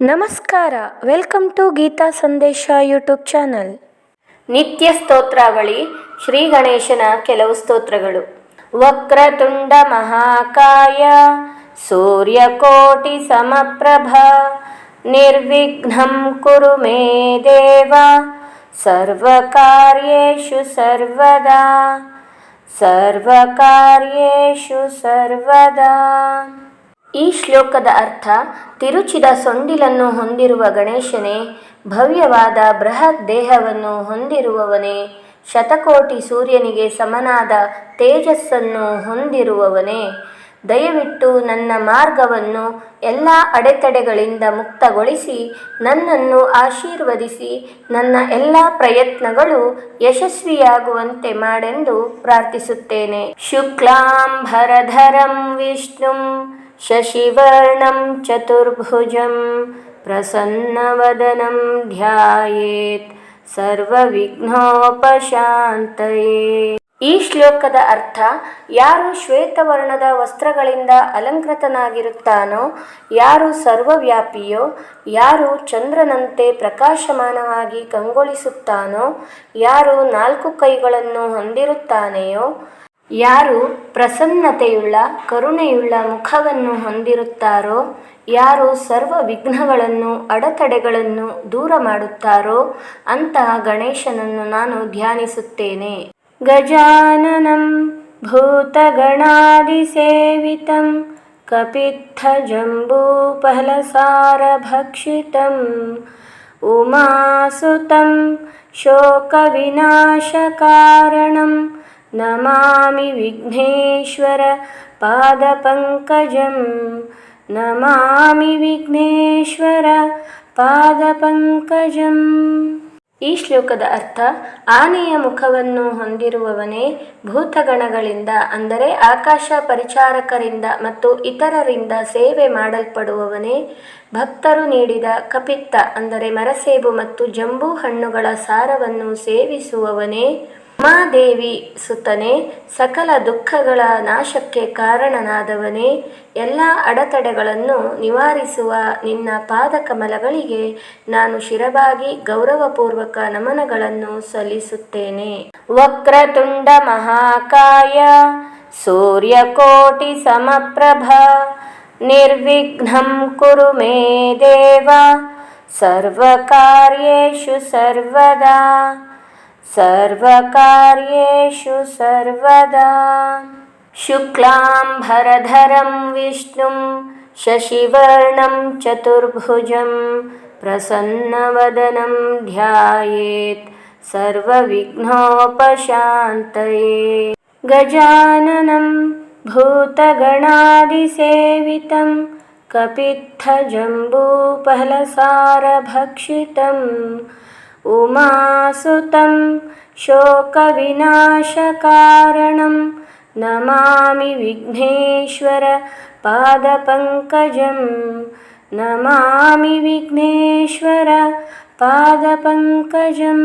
ನಮಸ್ಕಾರ, welcome to Geetha ಸಂದೇಶ YouTube channel. ನಿತ್ಯ ಸ್ತೋತ್ರಾವಳಿ ಶ್ರೀ ಗಣೇಶನ ಕೆಲವು ಸ್ತೋತ್ರಗಳು. ವಕ್ರತುಂಡ ಮಹಾಕಾಯ ಸೂರ್ಯಕೋಟಿ ಸಮಪ್ರಭ ನಿರ್ವಿಘ್ನಂ ಕುರು ಮೇ ದೇವ ಸರ್ವಕಾರ್ಯೇಷು ಸರ್ವದಾ ಸರ್ವಕಾರ್ಯೇಷು ಸರ್ವದಾ. ಈ ಶ್ಲೋಕದ ಅರ್ಥ: ತಿರುಚಿದ ಸೊಂಡಿಲನ್ನು ಹೊಂದಿರುವ ಗಣೇಶನೇ, ಭವ್ಯವಾದ ಬೃಹತ್ ದೇಹವನ್ನು ಹೊಂದಿರುವವನೇ, ಶತಕೋಟಿ ಸೂರ್ಯನಿಗೆ ಸಮನಾದ ತೇಜಸ್ಸನ್ನು ಹೊಂದಿರುವವನೇ, ದಯವಿಟ್ಟು ನನ್ನ ಮಾರ್ಗವನ್ನು ಎಲ್ಲ ಅಡೆತಡೆಗಳಿಂದ ಮುಕ್ತಗೊಳಿಸಿ ನನ್ನನ್ನು ಆಶೀರ್ವದಿಸಿ ನನ್ನ ಎಲ್ಲ ಪ್ರಯತ್ನಗಳು ಯಶಸ್ವಿಯಾಗುವಂತೆ ಮಾಡೆಂದು ಪ್ರಾರ್ಥಿಸುತ್ತೇನೆ. ಶುಕ್ಲಾಂಬರಧರಂ ವಿಷ್ಣುಂ ಶಶಿವರ್ಣಂ ಚತುರ್ಭುಜಂ ಪ್ರಸನ್ನವದನಂ ಧ್ಯಾಯೇತ್ ಸರ್ವವಿಘ್ನೋಪಶಾಂತಯೇ. ಈ ಶ್ಲೋಕದ ಅರ್ಥ: ಯಾರು ಶ್ವೇತವರ್ಣದ ವಸ್ತ್ರಗಳಿಂದ ಅಲಂಕೃತನಾಗಿರುತ್ತಾನೋ, ಯಾರು ಸರ್ವವ್ಯಾಪಿಯೋ, ಯಾರು ಚಂದ್ರನಂತೆ ಪ್ರಕಾಶಮಾನವಾಗಿ ಕಂಗೊಳಿಸುತ್ತಾನೋ, ಯಾರು 4 ಕೈಗಳನ್ನು ಹೊಂದಿರುತ್ತಾನೆಯೋ, ಯಾರು ಪ್ರಸನ್ನತೆಯುಳ್ಳ ಕರುಣೆಯುಳ್ಳ ಮುಖವನ್ನು ಹೊಂದಿರುತ್ತಾರೋ, ಯಾರು ಸರ್ವ ವಿಘ್ನಗಳನ್ನು ಅಡೆತಡೆಗಳನ್ನು ದೂರ ಮಾಡುತ್ತಾರೋ ಅಂತಹ ಗಣೇಶನನ್ನು ನಾನು ಧ್ಯಾನಿಸುತ್ತೇನೆ. ಗಜಾನನಂ ಭೂತಗಣಾದಿಸೇವಿತಂ ಕಪಿತ್ಥಜಂಬೂಫಲಸಾರಭಕ್ಷಿತಂ ಉಮಾಸುತಂ ಶೋಕವಿನಾಶಕಾರಣಂ ನಮಾಮಿ ವಿಘ್ನೇಶ್ವರ ಪಾದಪಂಕಜಂ ನಮಾಮಿ ವಿಘ್ನೇಶ್ವರ ಪಾದಪಂಕಜಂ. ಈ ಶ್ಲೋಕದ ಅರ್ಥ: ಆನೆಯ ಮುಖವನ್ನು ಹೊಂದಿರುವವನೇ, ಭೂತಗಣಗಳಿಂದ ಅಂದರೆ ಆಕಾಶ ಪರಿಚಾರಕರಿಂದ ಮತ್ತು ಇತರರಿಂದ ಸೇವೆ ಮಾಡಲ್ಪಡುವವನೇ, ಭಕ್ತರು ನೀಡಿದ ಕಪಿತ್ತ ಅಂದರೆ ಮರಸೇಬು ಮತ್ತು ಜಂಬೂ ಹಣ್ಣುಗಳ ಸಾರವನ್ನು ಸೇವಿಸುವವನೇ, ಉಮಾದೇವಿ ಸುತನೇ, ಸಕಲ ದುಃಖಗಳ ನಾಶಕ್ಕೆ ಕಾರಣನಾದವನೇ, ಎಲ್ಲ ಅಡೆತಡೆಗಳನ್ನು ನಿವಾರಿಸುವ ನಿನ್ನ ಪಾದಕಮಲಗಳಿಗೆ ನಾನು ಶಿರಬಾಗಿ ಗೌರವಪೂರ್ವಕ ನಮನಗಳನ್ನು ಸಲ್ಲಿಸುತ್ತೇನೆ. ವಕ್ರತುಂಡ ಮಹಾಕಾಯ ಸೂರ್ಯಕೋಟಿ ಸಮಪ್ರಭ ನಿರ್ವಿಘ್ನಂ ಕುರು ಮೇ ದೇವ ಸರ್ವಕಾರ್ಯೇಷು ಸರ್ವದಾ ಸರ್ವಕಾರ್ಯೇಷು ಸರ್ವದಾ. ಶುಕ್ಲಾಂಬರಧರಂ ವಿಷ್ಣುಂ ಶಶಿವರ್ಣಂ ಚತುರ್ಭುಜಂ ಪ್ರಸನ್ನವದನಂ ಧ್ಯಾಯೇತ್ ಸರ್ವವಿಘ್ನೋಪಶಾಂತಯೇ. ಗಜಾನನಂ ಭೂತಗಣಾದಿಸೇವಿತಂ ಕಪಿತ್ಥಜಂಬೂಫಲಸಾರಭಕ್ಷಿತಂ ಉಮಾಸುತಂ ಶೋಕವಿನಾಶಕಾರಣಂ ನಮಾಮಿ ವಿಘ್ನೇಶ್ವರ ಪಾದಪಂಕಜಂ ನಮಾಮಿ ವಿಘ್ನೇಶ್ವರ ಪಾದಪಂಕಜಂ.